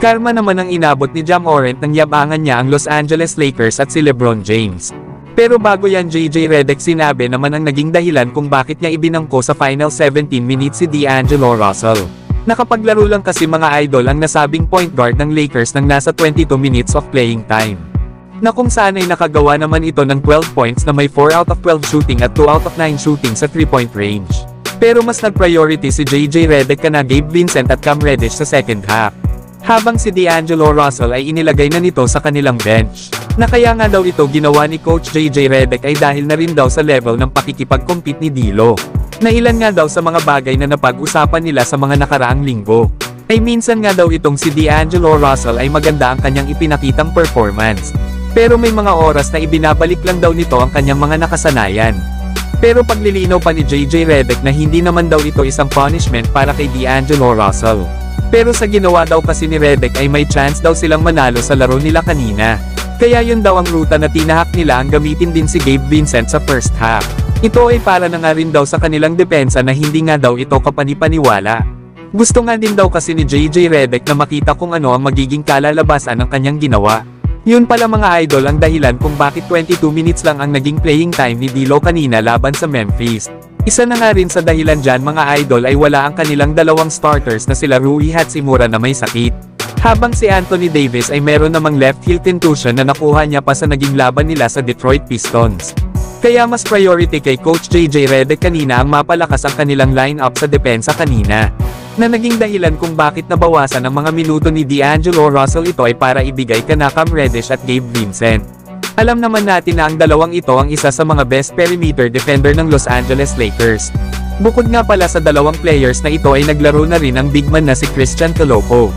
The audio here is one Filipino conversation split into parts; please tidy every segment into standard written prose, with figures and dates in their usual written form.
Karma naman ang inabot ni Ja Morant nang yabangan niya ang Los Angeles Lakers at si LeBron James. Pero bago yan, JJ Redick sinabi naman ang naging dahilan kung bakit niya ibinangko sa final 17 minutes si D'Angelo Russell. Nakapaglaro lang kasi mga idol ang nasabing point guard ng Lakers nang nasa 22 minutes of playing time. Na kung saan ay nakagawa naman ito ng 12 points na may 4 out of 12 shooting at 2 out of 9 shooting sa 3-point range. Pero mas nag-priority si JJ Redick kana Gabe Vincent at Cam Reddish sa second half. Habang si D'Angelo Russell ay inilagay na nito sa kanilang bench. Na kaya nga daw ito ginawa ni Coach JJ Redick ay dahil na rin daw sa level ng pakikipag-compete ni D'Lo. Na ilan nga daw sa mga bagay na napag-usapan nila sa mga nakaraang linggo. Ay minsan nga daw itong si D'Angelo Russell ay maganda ang kanyang ipinakitang performance. Pero may mga oras na ibinabalik lang daw nito ang kanyang mga nakasanayan. Pero paglilinaw pa ni JJ Redick na hindi naman daw ito isang punishment para kay D'Angelo Russell. Pero sa ginawa daw kasi ni Redick ay may chance daw silang manalo sa laro nila kanina. Kaya yun daw ang ruta na tinahak nila ang gamitin din si Gabe Vincent sa first half. Ito ay para na nga rin daw sa kanilang depensa na hindi nga daw ito kapanipaniwala. Gusto nga din daw kasi ni JJ Redick na makita kung ano ang magiging kalalabasan ng kanyang ginawa. Yun pala mga idol ang dahilan kung bakit 22 minutes lang ang naging playing time ni D'Lo kanina laban sa Memphis. Isa na nga rin sa dahilan dyan mga idol ay wala ang kanilang dalawang starters na sila Rui Hachimura na may sakit. Habang si Anthony Davis ay meron namang left heel contusion na nakuha niya pa sa naging laban nila sa Detroit Pistons. Kaya mas priority kay Coach JJ Redick kanina ang mapalakas ang kanilang lineup sa depensa kanina. Na naging dahilan kung bakit nabawasan ang mga minuto ni D'Angelo Russell ito ay para ibigay kana Cam Reddish at Gabe Vincent. Alam naman natin na ang dalawang ito ang isa sa mga best perimeter defender ng Los Angeles Lakers. Bukod nga pala sa dalawang players na ito ay naglaro na rin ang big man na si Christian Coloco.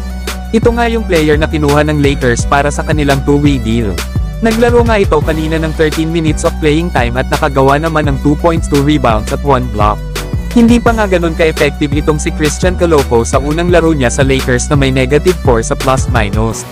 Ito nga yung player na kinuha ng Lakers para sa kanilang two-way deal. Naglaro nga ito kanina ng 13 minutes of playing time at nakagawa naman ng 2 points, 2 rebounds at 1 block. Hindi pa nga ganun ka-effective itong si Christian Coloco sa unang laro niya sa Lakers na may -4 sa plus-minus.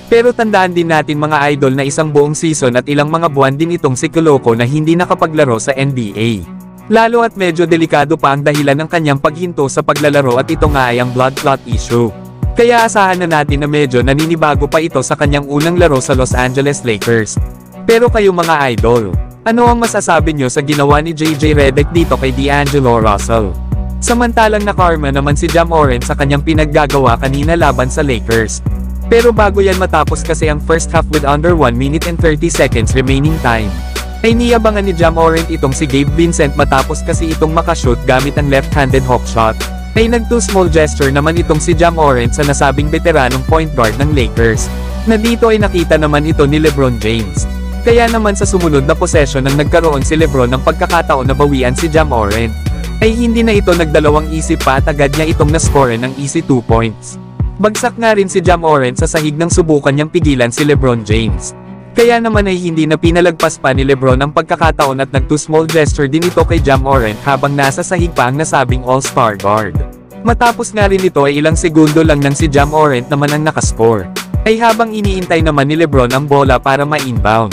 Pero tandaan din natin mga idol na isang buong season at ilang mga buwan din itong si Coloco na hindi nakapaglaro sa NBA. Lalo at medyo delikado pa ang dahilan ng kanyang paghinto sa paglalaro at ito nga ay ang blood clot issue. Kaya asahan na natin na medyo naninibago pa ito sa kanyang unang laro sa Los Angeles Lakers. Pero kayo mga idol, ano ang masasabi nyo sa ginawa ni JJ Redick dito kay D'Angelo Russell? Samantalang nakarma naman si Ja Morant sa kanyang pinaggagawa kanina laban sa Lakers. Pero bago yan matapos kasi ang first half with under 1 minute and 30 seconds remaining time, ay niyabangan ni Ja Morant itong si Gabe Vincent matapos kasi itong makashoot gamit ang left-handed hook shot. Ay nag-two-small gesture naman itong si Ja Morant sa nasabing veteranong point guard ng Lakers, na dito ay nakita naman ito ni LeBron James. Kaya naman sa sumunod na possession nang nagkaroon si LeBron ng pagkakataon na bawian si Ja Morant, ay hindi na ito nagdalawang isip pa at agad niya itong nascore ng easy 2 points. Bagsak nga rin si Ja Morant sa sahig nang subukan niyang pigilan si LeBron James. Kaya naman ay hindi na pinalagpas pa ni LeBron ang pagkakataon at nag-two-small gesture din ito kay Ja Morant habang nasa sahig pa ang nasabing all-star guard. Matapos nga rin ito ay ilang segundo lang nang si Ja Morant naman ang nakascore. Ay habang iniintay naman ni LeBron ang bola para ma-inbound,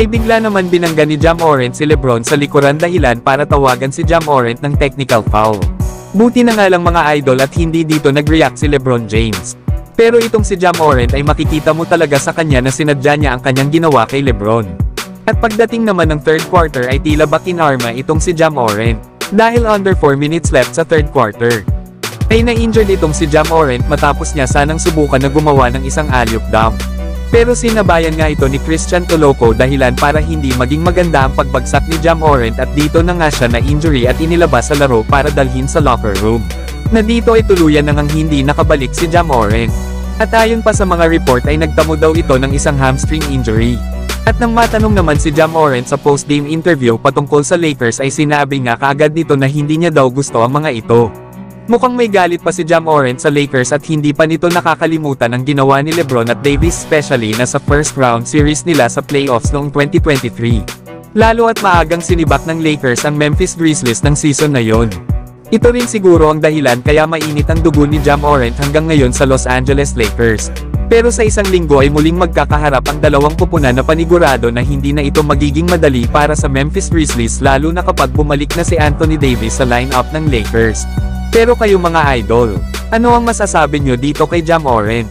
ay bigla naman binangga ni Ja Morant si LeBron sa likuran dahilan para tawagan si Ja Morant ng technical foul. Buti na nga lang mga idol at hindi dito nag-react si LeBron James. Pero itong si Ja Morant ay makikita mo talaga sa kanya na sinadya niya ang kanyang ginawa kay LeBron. At pagdating naman ng third quarter ay tila ba kinarma itong si Ja Morant. Dahil under 4 minutes left sa third quarter, ay na-injured itong si Ja Morant matapos niya sanang subukan na gumawa ng isang alley-oop dunk. Pero sinabayan nga ito ni Christian Coloco dahilan para hindi maging maganda ang pagbagsak ni Ja Morant at dito na nga siya na-injury at inilabas sa laro para dalhin sa locker room. Na dito ay tuluyan nang hindi nakabalik si Ja Morant. At ayon pa sa mga report ay nagtamo daw ito ng isang hamstring injury. At nang matanong naman si Ja Morant sa post-game interview patungkol sa Lakers ay sinabi nga kaagad nito na hindi niya daw gusto ang mga ito. Mukhang may galit pa si Ja Morant sa Lakers at hindi pa nito nakakalimutan ang ginawa ni LeBron at Davis especially na sa first round series nila sa playoffs noong 2023. Lalo at maagang sinibak ng Lakers ang Memphis Grizzlies ng season na yon. Ito rin siguro ang dahilan kaya mainit ang dugo ni Ja Morant hanggang ngayon sa Los Angeles Lakers. Pero sa isang linggo ay muling magkakaharap ang dalawang pupunan na panigurado na hindi na ito magiging madali para sa Memphis Grizzlies lalo na kapag bumalik na si Anthony Davis sa lineup ng Lakers. Pero kayo mga idol, ano ang masasabi nyo dito kay Ja Morant?